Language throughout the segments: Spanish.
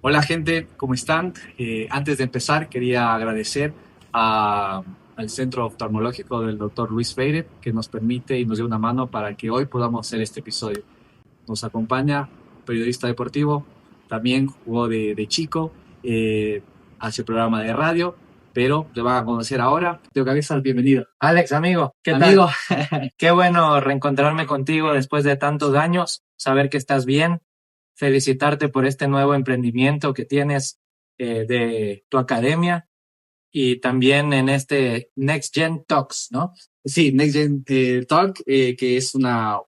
Hola gente, ¿cómo están? Antes de empezar, quería agradecer al Centro Oftalmológico del Dr. Luis Freire que nos permite y nos dio una mano para que hoy podamos hacer este episodio. Nos acompaña un periodista deportivo, también jugó de chico, hace programa de radio, pero te van a conocer ahora. Teo Cabezas, bienvenido. Alex, amigo, ¿qué Amigo, tal? Qué bueno reencontrarme contigo después de tantos años, saber que estás bien, felicitarte por este nuevo emprendimiento que tienes de tu academia y también en este Next Gen Talks, ¿no? sí, Next Gen Talk, que es unas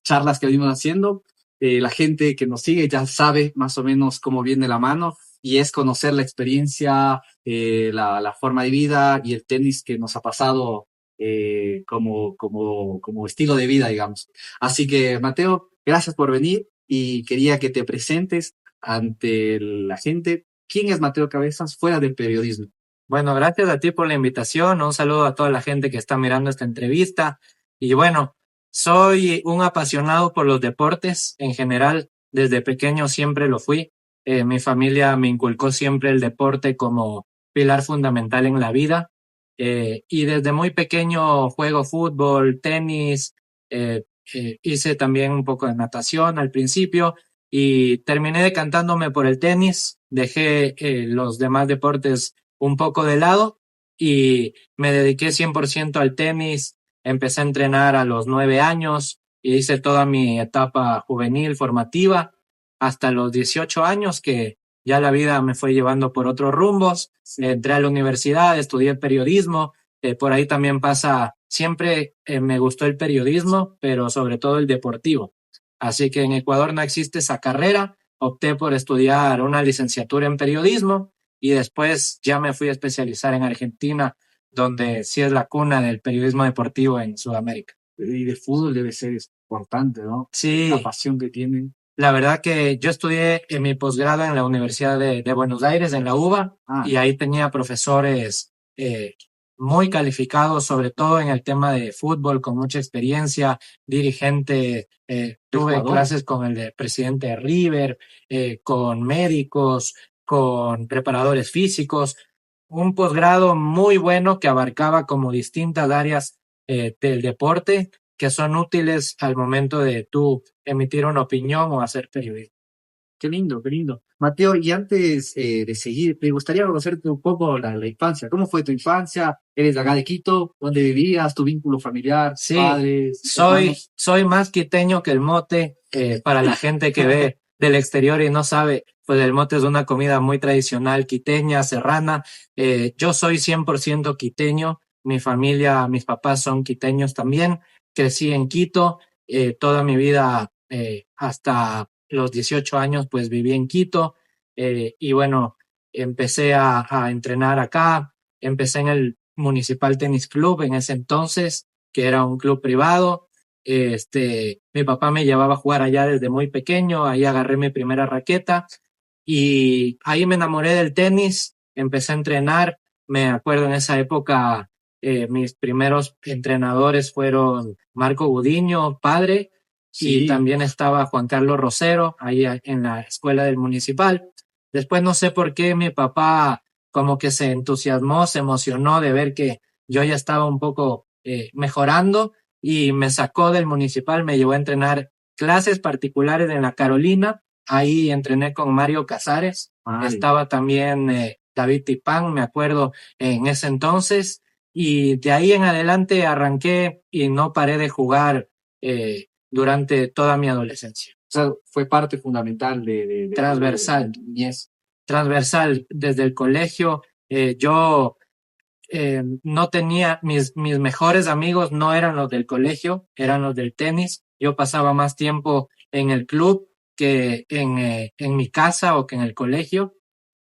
charlas que venimos haciendo. La gente que nos sigue ya sabe más o menos cómo viene la mano y es conocer la experiencia, la forma de vida y el tenis que nos ha pasado como estilo de vida, digamos. Así que, Mateo, gracias por venir y quería que te presentes ante la gente. ¿Quién es Mateo Cabezas fuera del periodismo? Bueno, gracias a ti por la invitación, un saludo a toda la gente que está mirando esta entrevista y bueno, soy un apasionado por los deportes en general, desde pequeño siempre lo fui. Mi familia me inculcó siempre el deporte como pilar fundamental en la vida y desde muy pequeño juego fútbol, tenis, eh, hice también un poco de natación al principio y terminé decantándome por el tenis, dejé los demás deportes un poco de lado y me dediqué 100% al tenis. Empecé a entrenar a los 9 años y hice toda mi etapa juvenil formativa hasta los 18 años que ya la vida me fue llevando por otros rumbos. Entré a la universidad, estudié periodismo. Por ahí también pasa, siempre me gustó el periodismo, pero sobre todo el deportivo. Así que en Ecuador no existe esa carrera. Opté por estudiar una licenciatura en periodismo y después ya me fui a especializar en Argentina, donde sí es la cuna del periodismo deportivo en Sudamérica. Y de fútbol debe ser importante, ¿no? La Sí, pasión que tienen. la verdad que yo estudié en mi posgrado en la Universidad de Buenos Aires, en la UBA, Ah, y ahí tenía profesores muy calificados, sobre todo en el tema de fútbol, con mucha experiencia, dirigente, ¿qué tuve jugador? clases con el de presidente de River, con médicos, con preparadores físicos, un posgrado muy bueno que abarcaba como distintas áreas del deporte que son útiles al momento de tú emitir una opinión o hacer periodismo. Qué lindo, qué lindo. Mateo, y antes de seguir, me gustaría conocerte un poco la infancia. ¿Cómo fue tu infancia? ¿Eres de acá de Quito? ¿Dónde vivías? ¿Tu vínculo familiar? Sí, ¿Padres? soy, ¿Hermanos? soy más quiteño que el mote. Para la gente que ve del exterior y no sabe, pues el mote es una comida muy tradicional quiteña, serrana. Yo soy 100% quiteño. Mi familia, mis papás son quiteños también. Crecí en Quito. Toda mi vida, hasta los 18 años, pues viví en Quito. Y bueno, empecé a entrenar acá. Empecé en el Municipal Tenis Club en ese entonces, que era un club privado. Mi papá me llevaba a jugar allá desde muy pequeño, ahí agarré mi primera raqueta y ahí me enamoré del tenis, empecé a entrenar. Me acuerdo en esa época, mis primeros entrenadores fueron Marco Gudiño, padre, y Sí, también estaba Juan Carlos Rosero, ahí en la escuela del municipal. Después no sé por qué mi papá como que se entusiasmó, se emocionó de ver que yo ya estaba un poco mejorando y me sacó del municipal, me llevó a entrenar clases particulares en la Carolina. Ahí entrené con Mario Casares, Mario. estaba también David Tipán, me acuerdo, en ese entonces, y de ahí en adelante arranqué y no paré de jugar durante toda mi adolescencia. O sea, fue parte fundamental de tu Transversal, niñez. transversal, desde el colegio. Yo no tenía, mis mejores amigos no eran los del colegio, eran los del tenis. Yo pasaba más tiempo en el club que en mi casa o que en el colegio.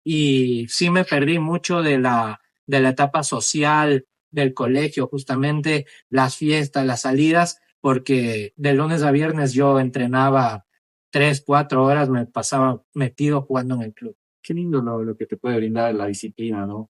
Y sí me perdí mucho de la etapa social del colegio, justamente las fiestas, las salidas, porque de lunes a viernes yo entrenaba 3, 4 horas, me pasaba metido jugando en el club. Qué lindo lo que te puede brindar la disciplina, ¿no?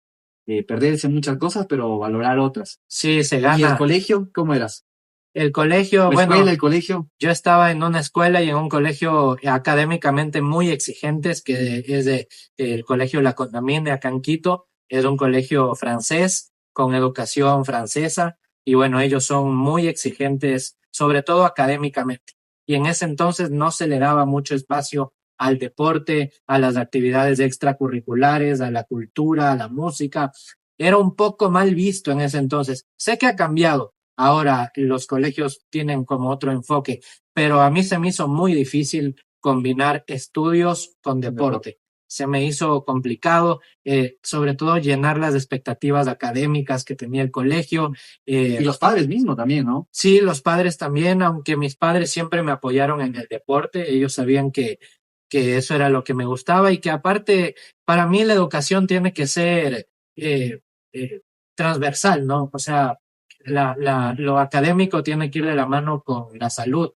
Perderse en muchas cosas, pero valorar otras. Sí, se ¿Y el gana. colegio? ¿Cómo eras? El colegio, ¿La bueno, escuela, el colegio? yo estaba en una escuela y en un colegio académicamente muy exigentes, que es el colegio La Condamine acá en Quito. Es un colegio francés con educación francesa y bueno, ellos son muy exigentes, sobre todo académicamente. Y en ese entonces no se le daba mucho espacio al deporte, a las actividades extracurriculares, a la cultura, a la música. Era un poco mal visto en ese entonces. Sé que ha cambiado. Ahora los colegios tienen como otro enfoque, pero a mí se me hizo muy difícil combinar estudios con deporte. Se me hizo complicado, sobre todo llenar las expectativas académicas que tenía el colegio. Y los padres mismos también, ¿no? Sí, los padres también, aunque mis padres siempre me apoyaron en el deporte, ellos sabían que eso era lo que me gustaba y que aparte, para mí la educación tiene que ser eh, transversal, ¿no? O sea, lo académico tiene que ir de la mano con la salud,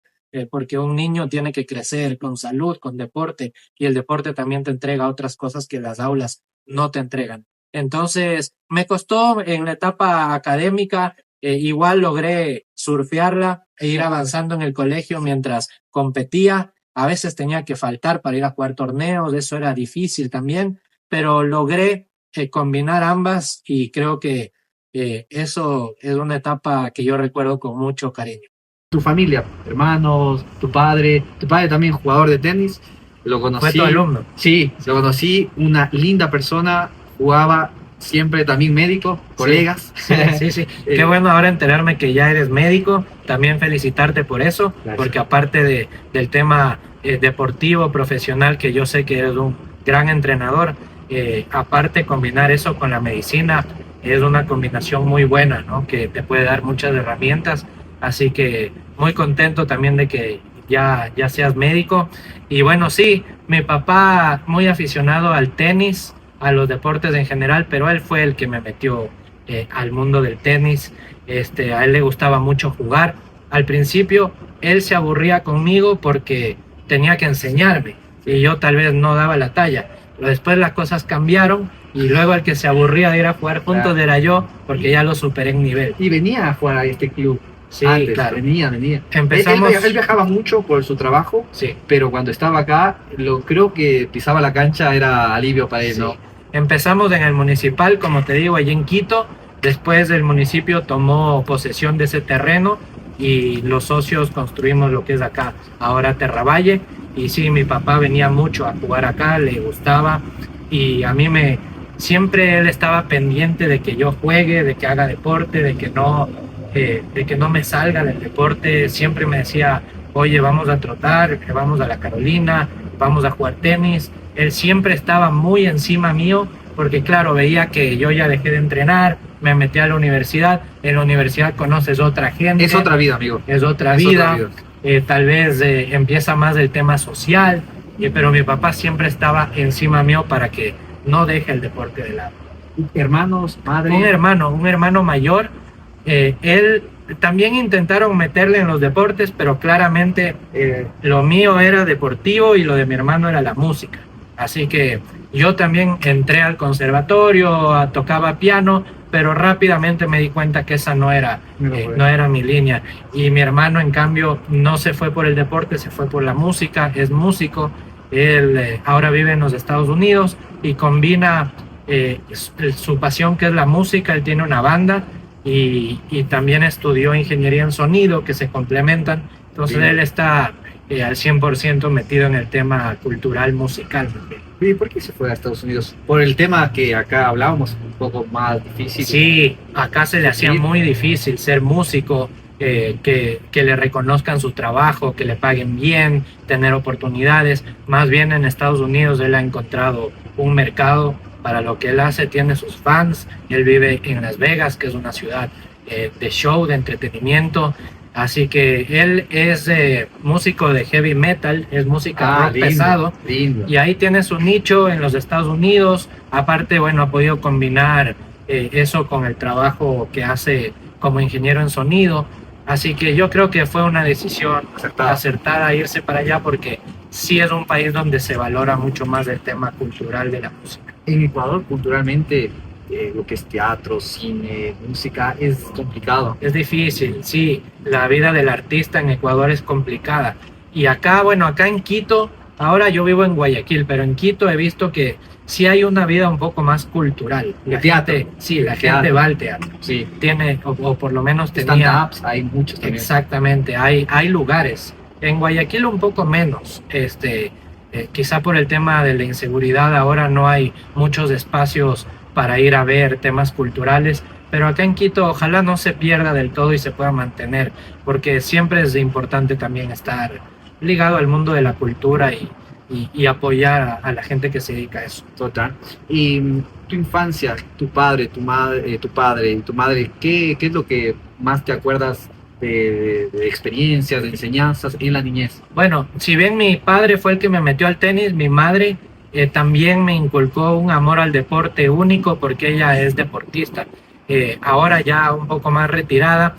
porque un niño tiene que crecer con salud, con deporte, y el deporte también te entrega otras cosas que las aulas no te entregan. Entonces, me costó en la etapa académica, igual logré surfearla e ir avanzando en el colegio mientras competía. A veces tenía que faltar para ir a jugar torneos, eso era difícil también, pero logré combinar ambas y creo que eso es una etapa que yo recuerdo con mucho cariño. Tu familia, hermanos, tu padre también jugador de tenis, lo Fue conocí. tu alumno. Sí, lo conocí, una linda persona, jugaba siempre también médico, colegas. Sí, sí, sí. Qué bueno ahora enterarme que ya eres médico. También felicitarte por eso, Gracias. porque aparte del tema deportivo, profesional, que yo sé que eres un gran entrenador, aparte combinar eso con la medicina es una combinación muy buena, ¿no? Que te puede dar muchas herramientas. Así que muy contento también de que ya seas médico. Y bueno, sí, mi papá muy aficionado al tenis, a los deportes en general, pero él fue el que me metió al mundo del tenis. A él le gustaba mucho jugar. Al principio él se aburría conmigo porque tenía que enseñarme y yo tal vez no daba la talla. Pero después las cosas cambiaron y luego el que se aburría de ir a jugar juntos Claro. era yo, porque ya lo superé en nivel. Y venía a jugar a este club. Sí, Antes, claro. venía. Empezamos. Él viajaba mucho por su trabajo, Sí. pero cuando estaba acá, creo que pisaba la cancha era alivio para él, Sí. ¿no? Empezamos en el municipal, como te digo, allí en Quito. Después el municipio tomó posesión de ese terreno y los socios construimos lo que es acá, ahora Terravalle. Y sí, mi papá venía mucho a jugar acá, le gustaba y a mí siempre él estaba pendiente de que yo juegue, de que haga deporte, de que no me salga del deporte. Siempre me decía, oye, vamos a trotar, vamos a la Carolina, vamos a jugar tenis. Él siempre estaba muy encima mío porque claro, veía que yo ya dejé de entrenar, me metí a la universidad. En la universidad conoces otra gente. Es otra vida, amigo. Es otra Es vida. otra vida. Tal vez empieza más el tema social, pero mi papá siempre estaba encima mío para que no deje el deporte de lado. Hermanos, madre. Un hermano mayor. Él también intentaron meterle en los deportes, pero claramente lo mío era deportivo y lo de mi hermano era la música. Así que yo también entré al conservatorio, tocaba piano, pero rápidamente me di cuenta que esa no era mi línea. Y mi hermano, en cambio, no se fue por el deporte, se fue por la música, es músico. Él ahora vive en los Estados Unidos y combina su pasión, que es la música. Él tiene una banda y también estudió ingeniería en sonido, que se complementan. Entonces él está al 100% metido en el tema cultural, musical. ¿Y por qué se fue a Estados Unidos? Por el tema que acá hablábamos, un poco más difícil. Sí, acá se le hacía muy difícil ser músico, que le reconozcan su trabajo, que le paguen bien, tener oportunidades. Más bien en Estados Unidos él ha encontrado un mercado para lo que él hace, tiene sus fans. Él vive en Las Vegas, que es una ciudad de show, de entretenimiento. Así que él es músico de heavy metal, es música rock pesado. Lindo. Y ahí tiene su nicho en los Estados Unidos. Aparte, bueno, ha podido combinar eso con el trabajo que hace como ingeniero en sonido. Así que yo creo que fue una decisión acertada irse para allá, porque sí es un país donde se valora mucho más el tema cultural de la música. En Ecuador, culturalmente, lo que es teatro, cine, música, es complicado. Es difícil, sí, la vida del artista en Ecuador es complicada. Y acá, bueno, acá en Quito, ahora yo vivo en Guayaquil, pero en Quito he visto que sí hay una vida un poco más cultural. El teatro. Sí, la El gente teatro. va al teatro. Sí. Tiene, o por lo menos tenía. Stand-ups, hay muchos también. Exactamente, hay lugares. En Guayaquil un poco menos, quizá por el tema de la inseguridad ahora no hay muchos espacios para ir a ver temas culturales, pero acá en Quito ojalá no se pierda del todo y se pueda mantener, porque siempre es importante también estar ligado al mundo de la cultura y apoyar a la gente que se dedica a eso. Total. Y tu infancia, tu padre, tu madre, tu padre y tu madre, ¿qué es lo que más te acuerdas de experiencias, de enseñanzas en la niñez? Bueno, si bien mi padre fue el que me metió al tenis, mi madre también me inculcó un amor al deporte único porque ella es deportista. Ahora ya un poco más retirada,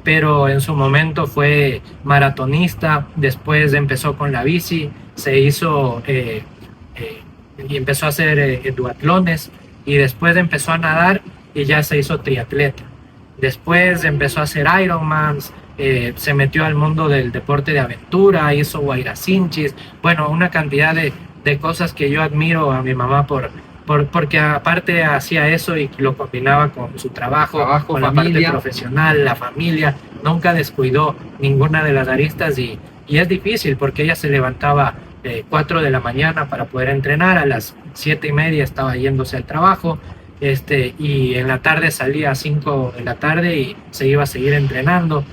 pero en su momento fue maratonista, después empezó con la bici, se hizo y empezó a hacer duatlones y después empezó a nadar y ya se hizo triatleta. Después empezó a hacer Ironmans, se metió al mundo del deporte de aventura, hizo Guairacinchis, bueno, una cantidad de cosas que yo admiro a mi mamá porque aparte hacía eso y lo combinaba con su trabajo con la parte profesional, la familia, nunca descuidó ninguna de las aristas y es difícil porque ella se levantaba 4 de la mañana para poder entrenar, a las 7:30 estaba yéndose al trabajo, y en la tarde salía a 5 de la tarde y se iba a seguir entrenando.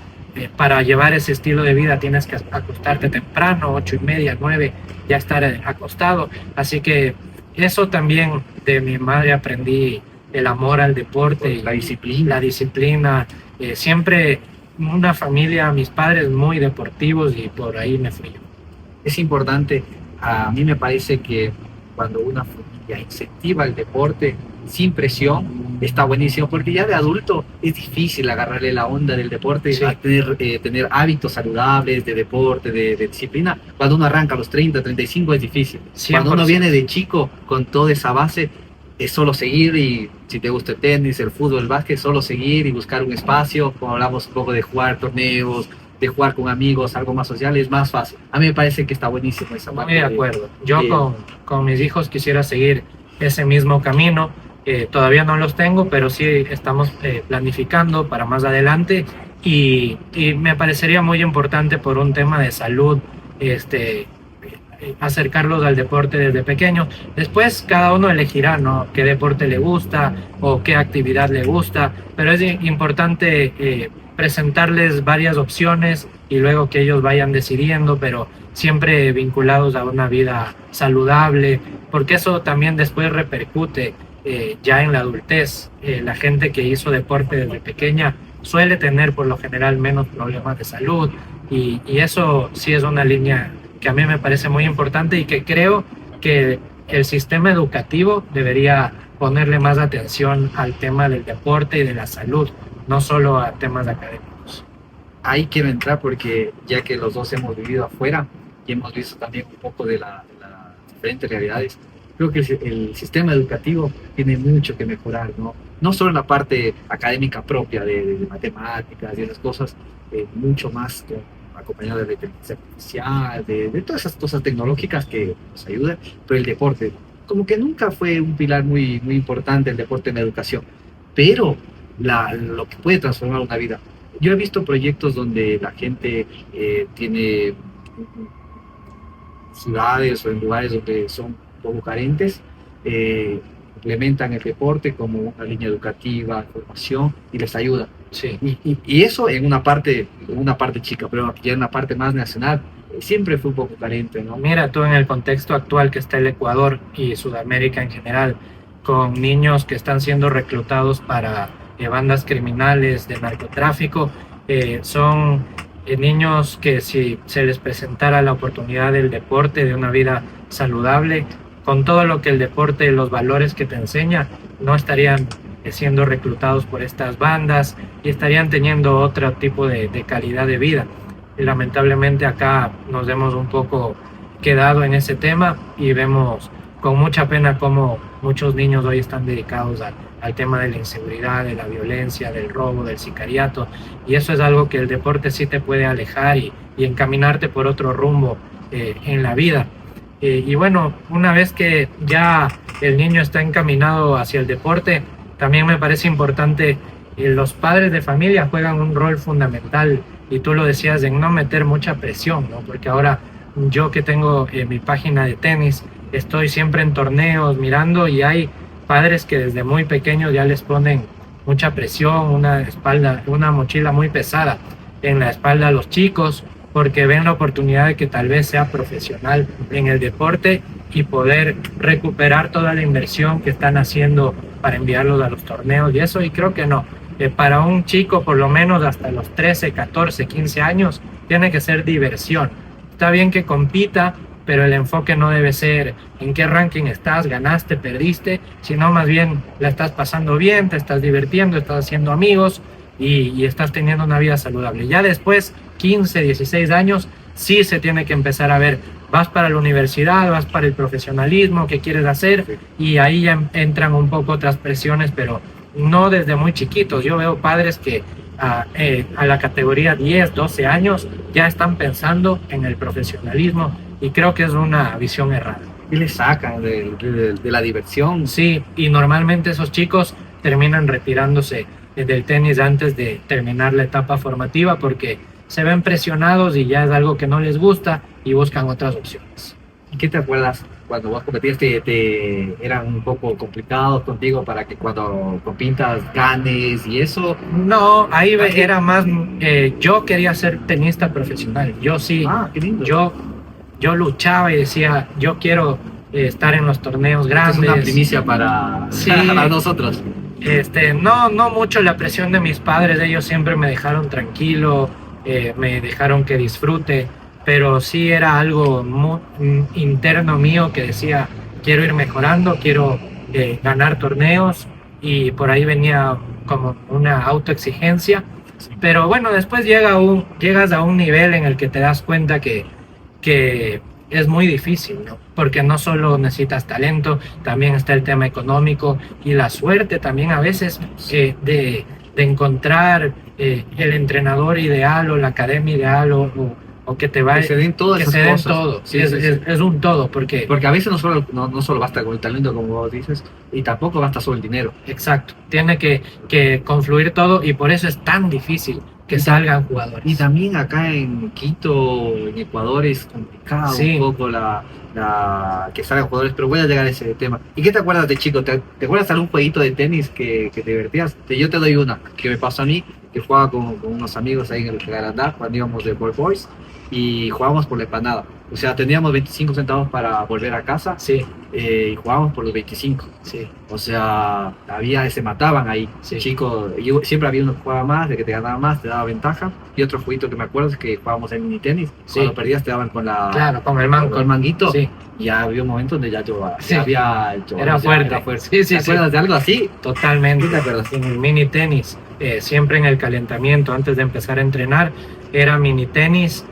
Para llevar ese estilo de vida tienes que acostarte temprano, 8:30, 9, ya estar acostado. Así que eso también de mi madre aprendí, el amor al deporte, la disciplina. La disciplina. Siempre una familia, mis padres muy deportivos y por ahí me fui yo. Es importante, a mí me parece que cuando una familia incentiva el deporte sin presión, está buenísimo, porque ya de adulto es difícil agarrarle la onda del deporte, Sí. A tener hábitos saludables de deporte, de disciplina. Cuando uno arranca a los 30, 35 es difícil. 100%. Cuando uno viene de chico con toda esa base, es solo seguir y si te gusta el tenis, el fútbol, el básquet, solo seguir y buscar un espacio, como hablamos un poco de jugar torneos, de jugar con amigos, algo más social, es más fácil. A mí me parece que está buenísimo esa parte. Muy de acuerdo. Yo con mis hijos quisiera seguir ese mismo camino. Todavía no los tengo, pero sí estamos planificando para más adelante y me parecería muy importante por un tema de salud, acercarlos al deporte desde pequeño. Después cada uno elegirá, ¿no?, qué deporte le gusta o qué actividad le gusta, pero es importante presentarles varias opciones y luego que ellos vayan decidiendo, pero siempre vinculados a una vida saludable, porque eso también después repercute ya en la adultez. La gente que hizo deporte desde pequeña suele tener por lo general menos problemas de salud y eso sí es una línea que a mí me parece muy importante y que creo que el sistema educativo debería ponerle más atención al tema del deporte y de la salud, no solo a temas académicos. Ahí quiero entrar porque ya que los dos hemos vivido afuera y hemos visto también un poco de las diferentes realidades, creo que el sistema educativo tiene mucho que mejorar, ¿no? No solo en la parte académica propia de matemáticas y esas cosas, mucho más acompañado de la inteligencia artificial, de todas esas cosas tecnológicas que nos ayudan, pero el deporte, como que nunca fue un pilar muy, muy importante el deporte en la educación, pero lo que puede transformar una vida. Yo he visto proyectos donde la gente tiene ciudades o en lugares donde son poco carentes, implementan el deporte como una línea educativa, formación y les ayuda. Sí. Y eso en una parte chica, pero ya en la parte más nacional siempre fue un poco carente, ¿no? Mira tú en el contexto actual que está el Ecuador y Sudamérica en general, con niños que están siendo reclutados para bandas criminales de narcotráfico, son niños que si se les presentara la oportunidad del deporte, de una vida saludable, con todo lo que el deporte, los valores que te enseña, no estarían siendo reclutados por estas bandas y estarían teniendo otro tipo de calidad de vida. Y lamentablemente acá nos hemos un poco quedado en ese tema y vemos con mucha pena cómo muchos niños hoy están dedicados al tema de la inseguridad, de la violencia, del robo, del sicariato, y eso es algo que el deporte sí te puede alejar y encaminarte por otro rumbo en la vida. Y bueno, una vez que ya el niño está encaminado hacia el deporte, también me parece importante, los padres de familia juegan un rol fundamental, y tú lo decías, en no meter mucha presión, ¿no? Porque ahora yo que tengo mi página de tenis, estoy siempre en torneos mirando, y hay padres que desde muy pequeños ya les ponen mucha presión, una mochila muy pesada en la espalda a los chicos, porque ven la oportunidad de que tal vez sea profesional en el deporte y poder recuperar toda la inversión que están haciendo para enviarlos a los torneos y eso. Y creo que no, para un chico por lo menos hasta los 13, 14, 15 años tiene que ser diversión. Está bien que compita, pero el enfoque no debe ser en qué ranking estás, ganaste, perdiste, sino más bien la estás pasando bien, te estás divirtiendo, estás haciendo amigos y estás teniendo una vida saludable. Ya después, 15, 16 años, sí se tiene que empezar a ver, vas para la universidad, vas para el profesionalismo, qué quieres hacer, y ahí ya entran un poco otras presiones, pero no desde muy chiquitos. Yo veo padres que a la categoría 10, 12 años ya están pensando en el profesionalismo, y creo que es una visión errada. Y le sacan de la diversión. Sí, y normalmente esos chicos terminan retirándose del tenis antes de terminar la etapa formativa porque se ven presionados y ya es algo que no les gusta y buscan otras opciones. ¿Y qué te acuerdas cuando vos competías? ¿Eran un poco complicados contigo para que cuando compitas ganes y eso? No, ahí era más, yo quería ser tenista profesional. Yo sí, qué lindo. Yo luchaba y decía, yo quiero estar en los torneos grandes. Es una primicia para, sí, para nosotros. No mucho la presión de mis padres, ellos siempre me dejaron tranquilo, me dejaron que disfrute, pero sí era algo muy interno mío que decía, quiero ir mejorando, quiero ganar torneos, y por ahí venía como una autoexigencia. Pero bueno, después llegas a un nivel en el que te das cuenta que es muy difícil, ¿no? Porque no solo necesitas talento, también está el tema económico y la suerte también a veces de encontrar el entrenador ideal o la academia ideal o que te vaya, que se den todas esas cosas. Todo. Sí, Es un todo, porque a veces no solo basta con el talento, como vos dices, y tampoco basta solo el dinero. Exacto, tiene que confluir todo, y por eso es tan difícil que salgan jugadores. Y también acá en Quito, en Ecuador, es complicado un poco que salgan jugadores, pero voy a llegar a ese tema. ¿Y qué te acuerdas de chico? ¿Te acuerdas de algún jueguito de tenis que te divertías? Yo te doy una que me pasó a mí, que jugaba con unos amigos ahí en el Canadá cuando íbamos de Ball Boys y jugábamos por la empanada. O sea, teníamos 25 centavos para volver a casa, y jugábamos por los 25. Sí. O sea, se mataban ahí. Chicos, siempre había uno que jugaba más, de que te ganaba más, te daba ventaja. Y otro jueguito que me acuerdo es que jugábamos en mini tenis. Cuando perdías te daban con el mango. Con el manguito. Sí. Y ya había un momento donde ya yo había hecho. Era fuerte. ¿Te acuerdas de algo así? Totalmente. ¿Te acuerdas? En el mini tenis, siempre en el calentamiento, antes de empezar a entrenar, era mini tenis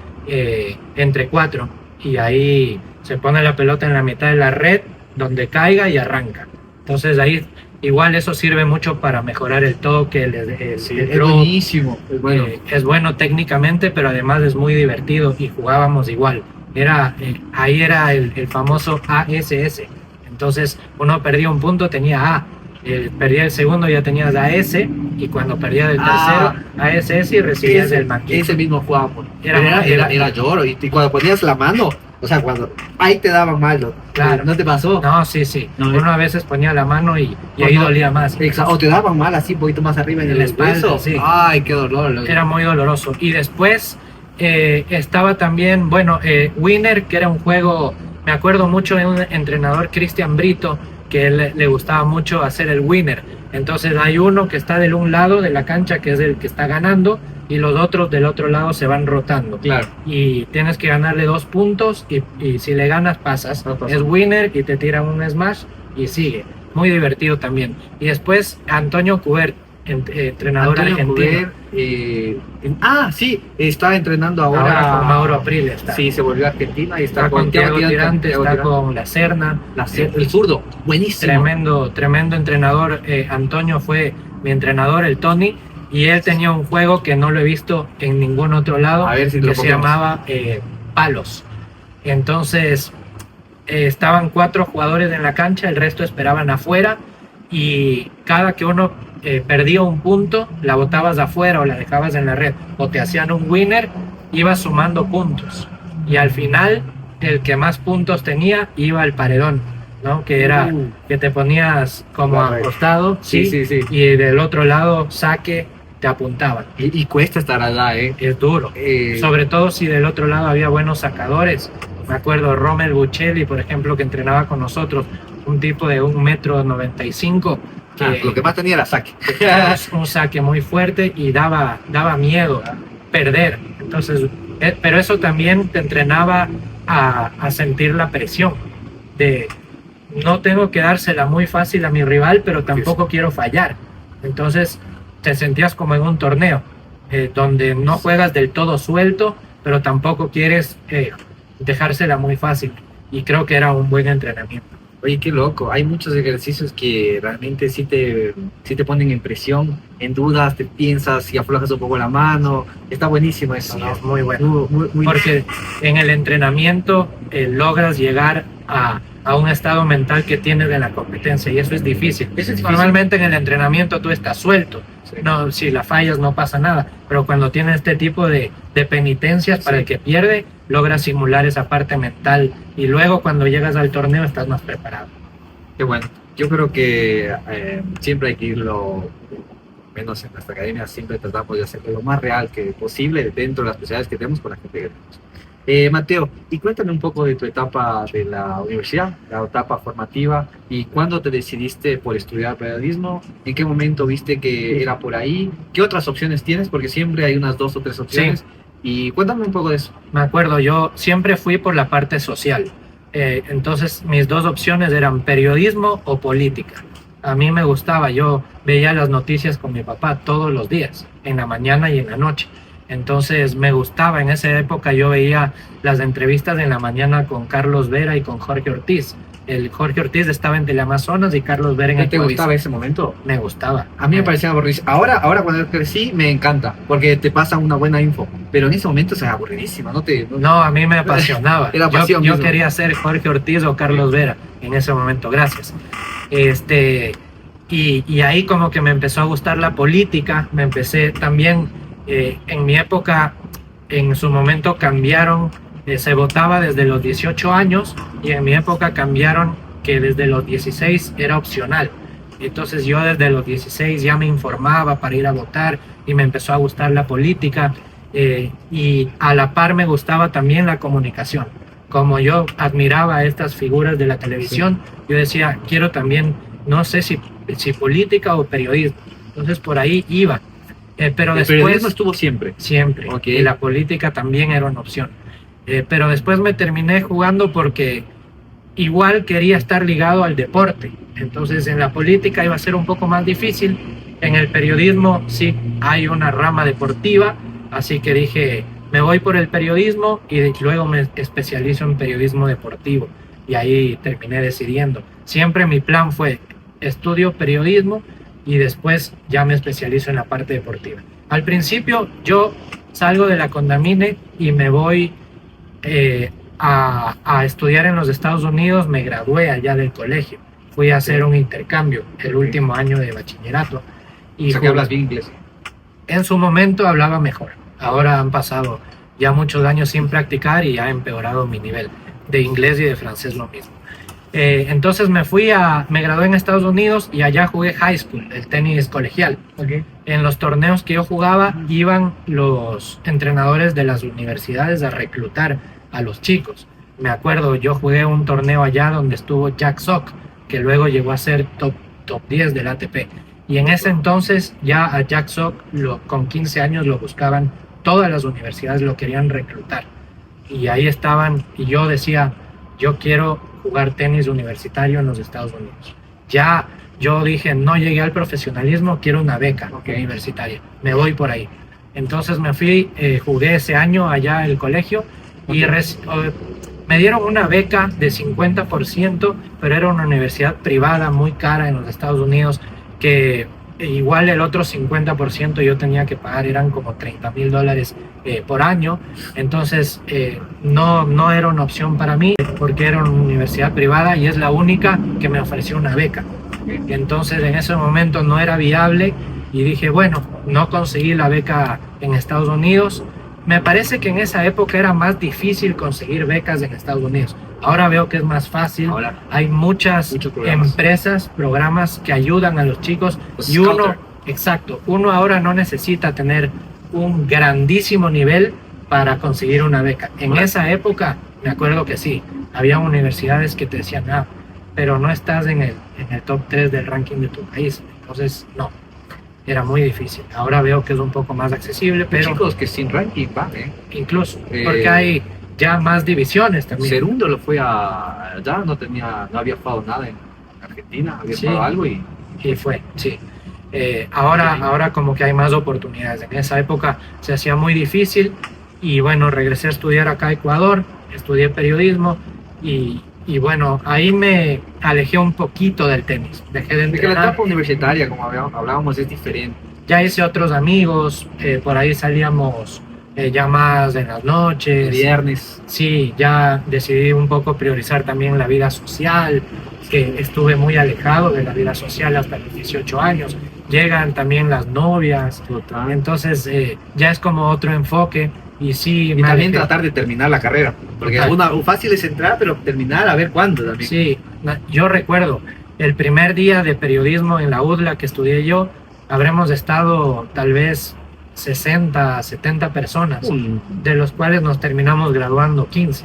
entre 4. Y ahí se pone la pelota en la mitad de la red, donde caiga y arranca. Entonces ahí igual eso sirve mucho para mejorar el toque, es buenísimo. Es bueno técnicamente, pero además es muy divertido y jugábamos igual. Ahí era el famoso ASS. Entonces uno perdía un punto, tenía A. Perdía el segundo, ya tenías AS, y cuando perdía el tercero, ASS, y recibías el manquito. Ese mismo jugábamos. Era lloro, y cuando ponías la mano, o sea, cuando ahí te daban mal, claro. ¿No te pasó? No, sí. Uno a veces ponía la mano y ahí dolía más. O te daban mal así, un poquito más arriba en el espalda. Sí. Ay, qué dolor. Era muy doloroso. Y después estaba también, Winner, que era un juego, me acuerdo mucho de un entrenador, Cristian Brito, que él le gustaba mucho hacer el winner. Entonces hay uno que está del un lado de la cancha, que es el que está ganando, y los otros del otro lado se van rotando. Claro. Y tienes que ganarle 2 puntos, y si le ganas pasas. Es winner y te tiran un smash y sigue. Muy divertido también. Y después Antonio Cubert, entrenador Antonio argentino. Coudet, sí, está entrenando ahora Con Mauro Aprile está. Sí, se volvió argentino y Está con Thiago Tirante, está con La Serna. El zurdo, buenísimo. Tremendo entrenador. Antonio fue mi entrenador, el Tony, y él tenía un juego que no lo he visto en ningún otro lado, A ver si que se llamaba palos. Entonces estaban 4 jugadores en la cancha, el resto esperaban afuera, y cada que uno perdía un punto, la botabas afuera o la dejabas en la red, o te hacían un winner, ibas sumando puntos, y al final el que más puntos tenía iba al paredón, ¿no? Que era que te ponías como acostado, sí, y del otro lado saque, te apuntaban. Y cuesta estar allá, Es duro, sobre todo si del otro lado había buenos sacadores. Me acuerdo Rommel Buccelli, por ejemplo, que entrenaba con nosotros, un tipo de 1,95 m, que lo que más tenía era saque. un saque muy fuerte y daba miedo perder. Entonces, pero eso también te entrenaba a sentir la presión de no tengo que dársela muy fácil a mi rival, pero tampoco quiero fallar. Entonces te sentías como en un torneo donde no juegas del todo suelto, pero tampoco quieres dejársela muy fácil, y creo que era un buen entrenamiento. Oye, qué loco, hay muchos ejercicios que realmente sí te ponen en presión, en dudas, te piensas y aflojas un poco la mano, está buenísimo eso, Sí, ¿no? es muy bueno, muy porque en el entrenamiento logras llegar a un estado mental que tienes de la competencia, y eso es difícil. Normalmente en el entrenamiento tú estás suelto, no, si la fallas no pasa nada, pero cuando tienes este tipo de penitencias para el que pierde, logras simular esa parte mental, y luego cuando llegas al torneo estás más preparado. Qué bueno, yo creo que siempre hay que irlo, menos en nuestra academia, siempre tratamos de hacerlo lo más real que posible dentro de las posibilidades que tenemos con la gente que tenemos. Mateo, y cuéntame un poco de tu etapa de la universidad, la etapa formativa, y cuándo te decidiste por estudiar periodismo, en qué momento viste que era por ahí, qué otras opciones tienes, porque siempre hay unas 2 o 3 opciones, y cuéntame un poco de eso. Me acuerdo, yo siempre fui por la parte social, entonces mis 2 opciones eran periodismo o política. A mí me gustaba, yo veía las noticias con mi papá todos los días, en la mañana y en la noche. Entonces me gustaba, en esa época yo veía las entrevistas en la mañana con Carlos Vera y con Jorge Ortiz. El Jorge Ortiz estaba en Teleamazonas y Carlos Vera en el ¿Te gustaba ese momento? Me gustaba. A mí me parecía aburridísimo. Ahora cuando crecí me encanta, porque te pasa una buena info, pero en ese momento es aburridísima, No, a mí me apasionaba. Era pasión. Yo quería ser Jorge Ortiz o Carlos Vera en ese momento, gracias. Y ahí como que me empezó a gustar la política, me empecé también... en mi época, en su momento cambiaron, se votaba desde los 18 años, y en mi época cambiaron que desde los 16 era opcional. Entonces yo desde los 16 ya me informaba para ir a votar, y me empezó a gustar la política, y a la par me gustaba también la comunicación. Como yo admiraba a estas figuras de la televisión, yo decía, quiero también, no sé si política o periodismo. Entonces por ahí iba. Pero el después periodismo estuvo siempre. Okay. Y la política también era una opción. Pero después me terminé jugando porque igual quería estar ligado al deporte. Entonces en la política iba a ser un poco más difícil. En el periodismo sí hay una rama deportiva, así que dije, me voy por el periodismo y luego me especializo en periodismo deportivo. Y ahí terminé decidiendo. Siempre mi plan fue estudio periodismo y después ya me especializo en la parte deportiva. Al principio yo salgo de la Condamine y me voy a estudiar en los Estados Unidos. Me gradué allá del colegio, fui a hacer un intercambio el último año de bachillerato. Y que hablas bien inglés. En su momento hablaba mejor, ahora han pasado ya muchos años sin practicar y ha empeorado mi nivel de inglés y de francés lo mismo. Entonces me gradué en Estados Unidos y allá jugué high school, el tenis colegial. En los torneos que yo jugaba iban los entrenadores de las universidades a reclutar a los chicos. Me acuerdo, yo jugué un torneo allá donde estuvo Jack Sock, que luego llegó a ser top 10 del ATP. Y en ese entonces ya a Jack Sock con 15 años lo buscaban, todas las universidades lo querían reclutar. Y ahí estaban, y yo decía, yo quiero jugar tenis universitario en los Estados Unidos. Ya yo dije, no llegué al profesionalismo, quiero una beca universitaria, me voy por ahí. Entonces me fui, jugué ese año allá en el colegio y me dieron una beca de 50%, pero era una universidad privada muy cara en los Estados Unidos, que igual el otro 50% yo tenía que pagar, eran como $30,000 por año. Entonces no era una opción para mí porque era una universidad privada y es la única que me ofreció una beca. Entonces en ese momento no era viable y dije, bueno, no conseguí la beca en Estados Unidos. Me parece que en esa época era más difícil conseguir becas en Estados Unidos. Ahora veo que es más fácil. Ahora, hay muchos empresas, programas que ayudan a los chicos. Pues y uno ahora no necesita tener un grandísimo nivel para conseguir una beca. En esa época, me acuerdo que sí, había universidades que te decían, pero no estás en el top 3 del ranking de tu país. Entonces, no. Era muy difícil. Ahora veo que es un poco más accesible, pero... Chicos que sin ranking van, incluso, porque hay ya más divisiones también. Segundo lo fue ya no había jugado nada en Argentina, había jugado algo y fue, sí. Ahora como que hay más oportunidades. En esa época se hacía muy difícil y bueno, regresé a estudiar acá a Ecuador, estudié periodismo y bueno, ahí me alejé un poquito del tenis. Dejé de entrenar. Porque la etapa universitaria, como hablábamos, es diferente. Ya hice otros amigos, por ahí salíamos ya más en las noches. El viernes. Sí, ya decidí un poco priorizar también la vida social, que estuve muy alejado de la vida social hasta los 18 años. Llegan también las novias. Total. Entonces ya es como otro enfoque. Y sí, y también tratar de terminar la carrera, porque fácil es entrar, pero terminar a ver cuándo también. Sí, yo recuerdo el primer día de periodismo en la UDLA que estudié yo, habremos estado tal vez 60, 70 personas, de los cuales nos terminamos graduando 15.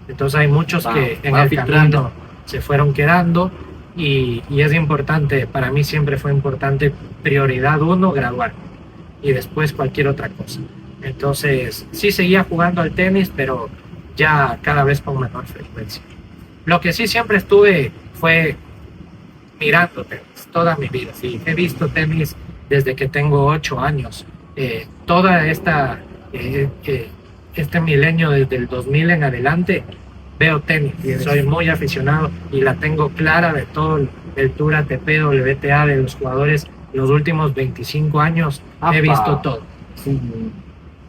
Entonces hay muchos que en el camino se fueron quedando y es importante, para mí siempre fue importante, prioridad 1, graduar y después cualquier otra cosa. Entonces, sí seguía jugando al tenis, pero ya cada vez con menor frecuencia. Lo que sí siempre estuve fue mirando tenis, toda mi vida. Sí, he visto tenis desde que tengo 8 años. Toda este milenio, desde el 2000 en adelante, veo tenis. Soy muy aficionado y la tengo clara de todo el Tour ATP, WTA, de los jugadores. Los últimos 25 años he visto todo. Sí.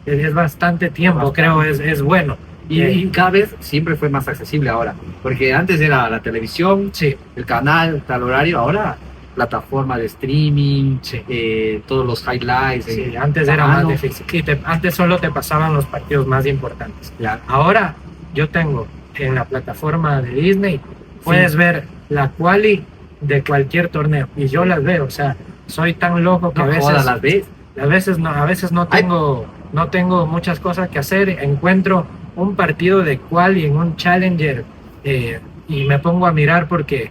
Es bastante tiempo, creo, es bueno. Y cada vez siempre fue más accesible ahora, porque antes era la televisión, el canal, tal horario, ahora plataforma de streaming, todos los highlights. Antes era más difícil. Antes solo te pasaban los partidos más importantes. Ahora yo tengo en la plataforma de Disney, puedes ver la quali de cualquier torneo, y yo las veo, o sea, soy tan loco que a veces no tengo muchas cosas que hacer, encuentro un partido de quali en un challenger y me pongo a mirar porque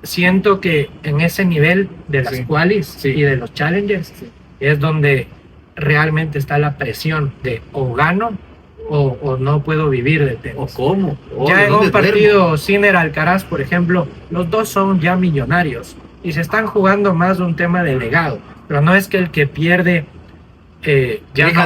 siento que en ese nivel de las qualis y de los challengers es donde realmente está la presión de o gano o no puedo vivir de tenis. ¿O cómo? Ya en un partido Sinner Alcaraz, por ejemplo, los dos son ya millonarios y se están jugando más un tema de legado, pero no es que el que pierde deja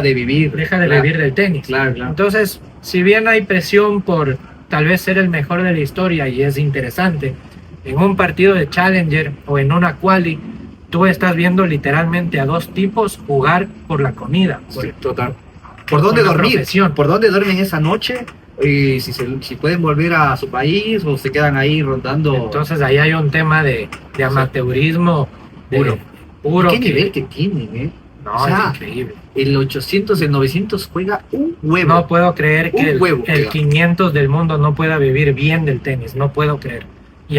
de vivir vivir del tenis. Claro. Entonces, si bien hay presión por tal vez ser el mejor de la historia y es interesante, en un partido de Challenger o en una quali, tú estás viendo literalmente a dos tipos jugar por la comida. Total. ¿Por dónde dormir? ¿Por dónde duermen esa noche? Y si pueden volver a su país o se quedan ahí rondando. Entonces ahí hay un tema de amateurismo puro. ¿Qué nivel que tienen, No, o sea, es increíble. El 800, el 900 juega un huevo. No puedo creer que el 500 del mundo no pueda vivir bien del tenis. No puedo creer. Y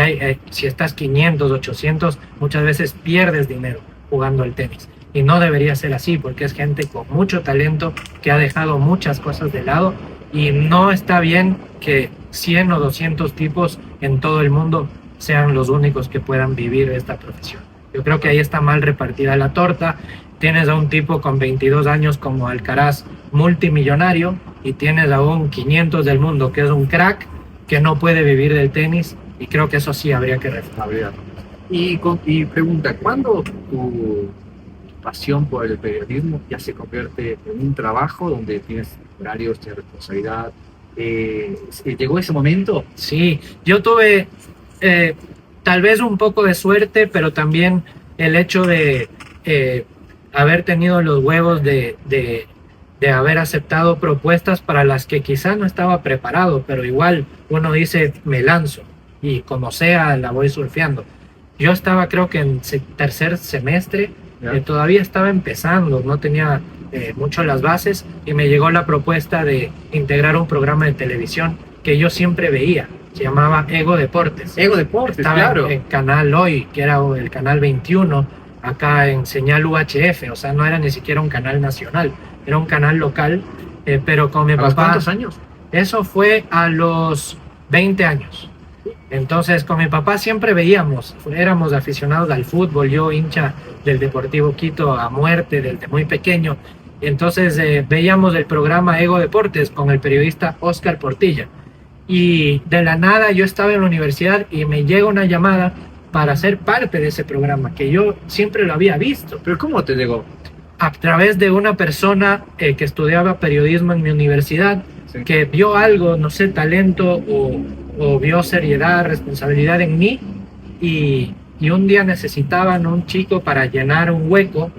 si estás 500, 800, muchas veces pierdes dinero jugando al tenis. Y no debería ser así, porque es gente con mucho talento que ha dejado muchas cosas de lado. Y no está bien que 100 o 200 tipos en todo el mundo sean los únicos que puedan vivir esta profesión. Yo creo que ahí está mal repartida la torta. Tienes a un tipo con 22 años como Alcaraz, multimillonario, y tienes a un 500 del mundo que es un crack que no puede vivir del tenis, y creo que eso sí habría que reformar. Y pregunta, ¿cuándo tu pasión por el periodismo ya se convierte en un trabajo donde tienes horarios, tienes responsabilidad? ¿Llegó ese momento? Sí, yo tuve tal vez un poco de suerte, pero también el hecho de haber tenido los huevos de haber aceptado propuestas para las que quizá no estaba preparado, pero igual uno dice, me lanzo y como sea la voy surfeando. Yo estaba creo que en tercer semestre, todavía estaba empezando, no tenía mucho las bases y me llegó la propuesta de integrar un programa de televisión que yo siempre veía, se llamaba Ego Deportes. Ego Deportes, estaba claro. en Canal Hoy, que era el canal 21, acá en señal UHF, o sea, no era ni siquiera un canal nacional, era un canal local, pero con mi papá. ¿Cuántos años? Eso fue a los 20 años. Entonces con mi papá siempre veíamos, éramos aficionados al fútbol, yo hincha del Deportivo Quito a muerte desde muy pequeño. Entonces veíamos el programa Ego Deportes con el periodista Oscar Portilla. Y de la nada yo estaba en la universidad y me llega una llamada para ser parte de ese programa, que yo siempre lo había visto. ¿Pero cómo te llegó? A través de una persona que estudiaba periodismo en mi universidad, Sí. que vio algo, no sé, talento o vio seriedad, responsabilidad en mí y un día necesitaban un chico para llenar un hueco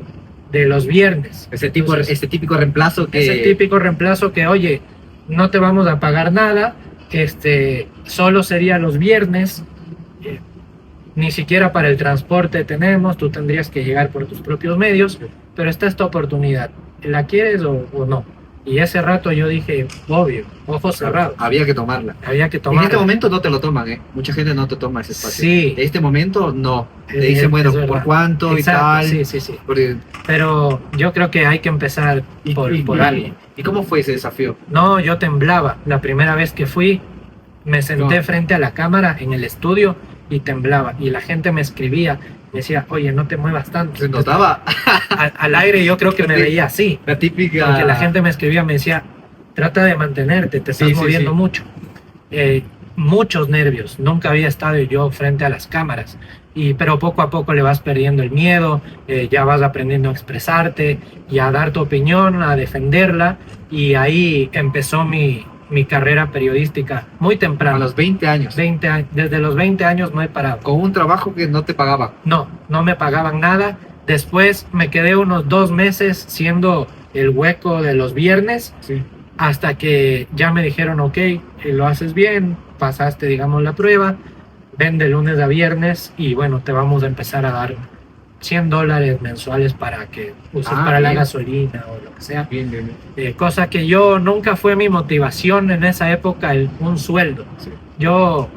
de los viernes. Ese típico reemplazo que... Ese típico reemplazo que, oye, no te vamos a pagar nada, solo sería los viernes, ni siquiera para el transporte tenemos, tú tendrías que llegar por tus propios medios, pero esta es tu oportunidad, ¿la quieres o no? Y ese rato yo dije, obvio, ojos cerrados. Había que tomarla. Había que tomarla. En este momento no te lo toman, ¿eh? Mucha gente no te toma ese espacio. Sí. En este momento no. Te dicen, bueno, ¿por cuánto? Exacto, y tal? Sí. Porque... Pero yo creo que hay que empezar por algo. ¿Y cómo fue ese desafío? No, yo temblaba. La primera vez que fui, me senté frente a la cámara en el estudio y temblaba. Y la gente me escribía, me decía, oye, no te muevas tanto. Se notaba. Al aire yo creo que me veía así. La típica... Porque la gente me escribía, me decía, trata de mantenerte, te estás moviendo mucho. Muchos nervios. Nunca había estado yo frente a las cámaras. Pero poco a poco le vas perdiendo el miedo, ya vas aprendiendo a expresarte y a dar tu opinión, a defenderla. Y ahí empezó mi carrera periodística muy temprano. A los 20 años. Desde los 20 años no he parado. Con un trabajo que no te pagaba. No me pagaban nada. Después me quedé unos 2 meses siendo el hueco de los viernes, hasta que ya me dijeron, ok, lo haces bien, pasaste, digamos, la prueba, ven de lunes a viernes y bueno, te vamos a empezar a dar $100 mensuales para que uses para la gasolina o lo que sea. Bien. Cosa que yo nunca fue mi motivación en esa época, un sueldo. Yo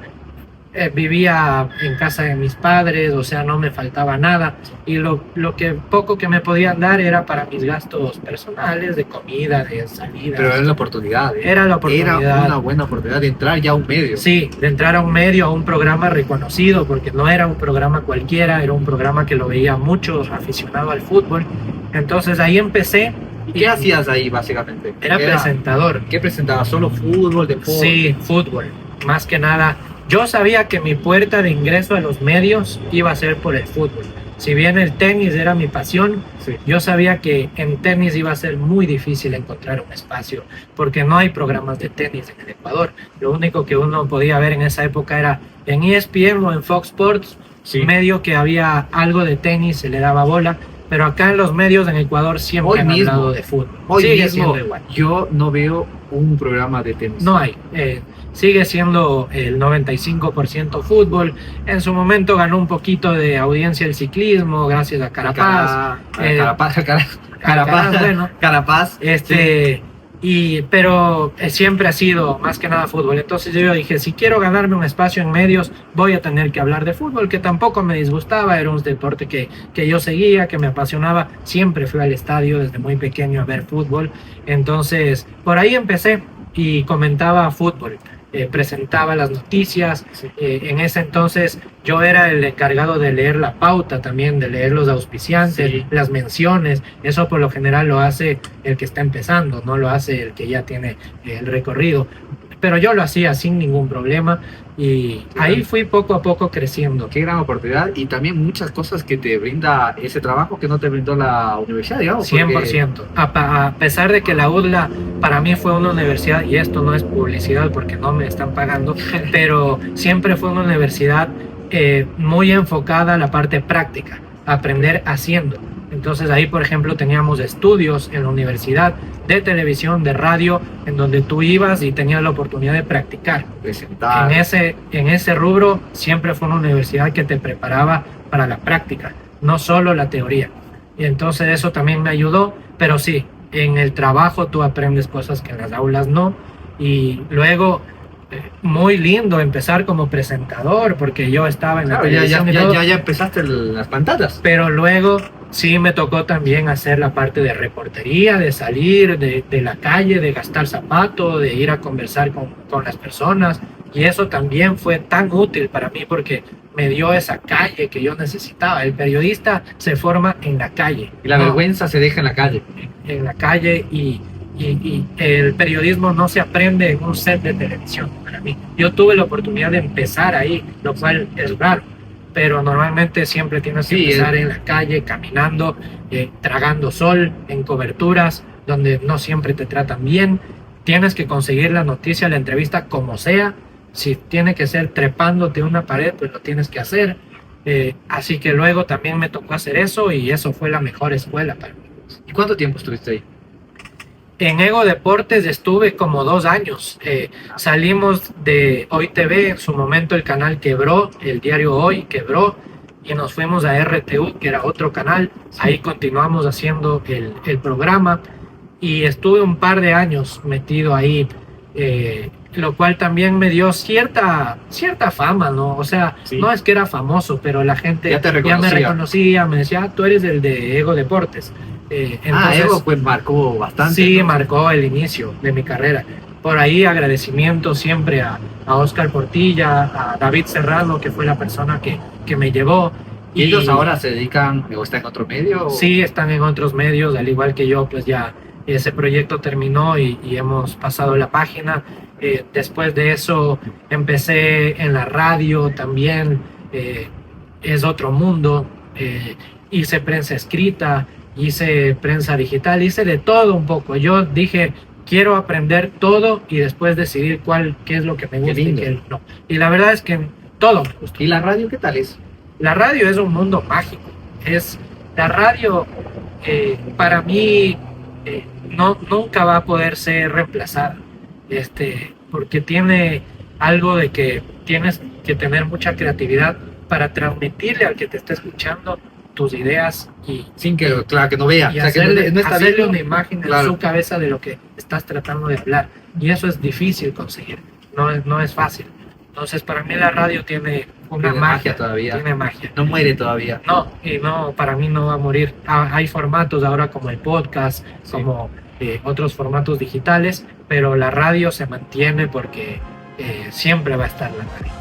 vivía en casa de mis padres, o sea, no me faltaba nada y lo que poco que me podían dar era para mis gastos personales, de comida, de salida. Pero era la oportunidad. Era la oportunidad. Era una buena oportunidad de entrar ya a un medio. Sí, de entrar a un medio, a un programa reconocido, porque no era un programa cualquiera, era un programa que lo veía muchos aficionados al fútbol. Entonces ahí empecé. ¿Y qué hacías ahí básicamente? Era presentador. ¿Qué presentabas? ¿Solo fútbol, deporte? Sí, fútbol. Más que nada, yo sabía que mi puerta de ingreso a los medios iba a ser por el fútbol. Si bien el tenis era mi pasión, yo sabía que en tenis iba a ser muy difícil encontrar un espacio, porque no hay programas de tenis en el Ecuador. Lo único que uno podía ver en esa época era en ESPN o en Fox Sports, medio que había algo de tenis, se le daba bola, pero acá en los medios en Ecuador siempre han hablado de fútbol. Sigue siendo igual. Yo no veo un programa de tenis. No hay. Sigue siendo el 95% fútbol. En su momento ganó un poquito de audiencia el ciclismo gracias a Carapaz. Carapaz. Pero siempre ha sido más que nada fútbol. Entonces yo dije, si quiero ganarme un espacio en medios, voy a tener que hablar de fútbol, que tampoco me disgustaba. Era un deporte que yo seguía, que me apasionaba. Siempre fui al estadio desde muy pequeño a ver fútbol. Entonces por ahí empecé y comentaba fútbol. Presentaba las noticias. En ese entonces yo era el encargado de leer la pauta también, de leer los auspiciantes, las menciones. Eso por lo general lo hace el que está empezando, no lo hace el que ya tiene el recorrido. pero yo lo hacía sin ningún problema y ahí fui poco a poco creciendo. Qué gran oportunidad y también muchas cosas que te brinda ese trabajo que no te brindó la universidad, digamos. 100%. A pesar de que la UDLA para mí fue una universidad, y esto no es publicidad porque no me están pagando, pero siempre fue una universidad muy enfocada a la parte práctica, aprender haciendo. Entonces ahí, por ejemplo, teníamos estudios en la universidad de televisión, de radio, en donde tú ibas y tenías la oportunidad de practicar. Presentar. En ese rubro siempre fue una universidad que te preparaba para la práctica, no solo la teoría. Y entonces eso también me ayudó, pero sí, en el trabajo tú aprendes cosas que en las aulas no. Y luego, muy lindo empezar como presentador, porque yo estaba en la televisión ya empezaste las pantallas. Pero luego sí me tocó también hacer la parte de reportería, de salir de la calle, de gastar zapatos, de ir a conversar con las personas. Y eso también fue tan útil para mí porque me dio esa calle que yo necesitaba. El periodista se forma en la calle. Y la vergüenza se deja en la calle. En la calle y el periodismo no se aprende en un set de televisión para mí. Yo tuve la oportunidad de empezar ahí, lo cual es raro, pero normalmente siempre tienes que empezar en la calle, caminando, tragando sol, en coberturas, donde no siempre te tratan bien. Tienes que conseguir la noticia, la entrevista, como sea. Si tiene que ser trepándote una pared, pues lo tienes que hacer. Así que luego también me tocó hacer eso y eso fue la mejor escuela para mí. ¿Y cuánto tiempo estuviste ahí? En Ego Deportes estuve como 2 años. Salimos de Hoy TV, en su momento el canal quebró, el diario Hoy quebró, y nos fuimos a RTU, que era otro canal. Ahí continuamos haciendo el programa y estuve un par de años metido ahí, lo cual también me dio cierta fama, ¿no? O sea, no es que era famoso, pero la gente ya me reconocía, me decía, tú eres el de Ego Deportes. Entonces, Ego pues marcó bastante. Sí, ¿no? Marcó el inicio de mi carrera. Por ahí agradecimiento siempre a Oscar Portilla, a David Serrano, que fue la persona que me llevó. ¿Y ellos ahora se dedican o están en otro medio? Sí, están en otros medios, al igual que yo, pues ya ese proyecto terminó y hemos pasado la página. Después de eso empecé en la radio también, es otro mundo. Hice prensa escrita, hice prensa digital, hice de todo un poco. Yo dije, quiero aprender todo y después decidir qué es lo que me gusta y qué no. Y la verdad es que todo me gustó. ¿Y la radio qué tal es? La radio es un mundo mágico. La radio, para mí, nunca va a poder ser reemplazada. Porque tiene algo de que tienes que tener mucha creatividad para transmitirle al que te está escuchando tus ideas y sin que no vea, y hacerle una imagen en su cabeza de lo que estás tratando de hablar, y eso es difícil conseguir, no es fácil. Entonces para mí la radio tiene una magia todavía, tiene magia, no muere todavía. No, para mí no va a morir. Hay formatos ahora como el podcast, como otros formatos digitales, pero la radio se mantiene porque siempre va a estar la radio.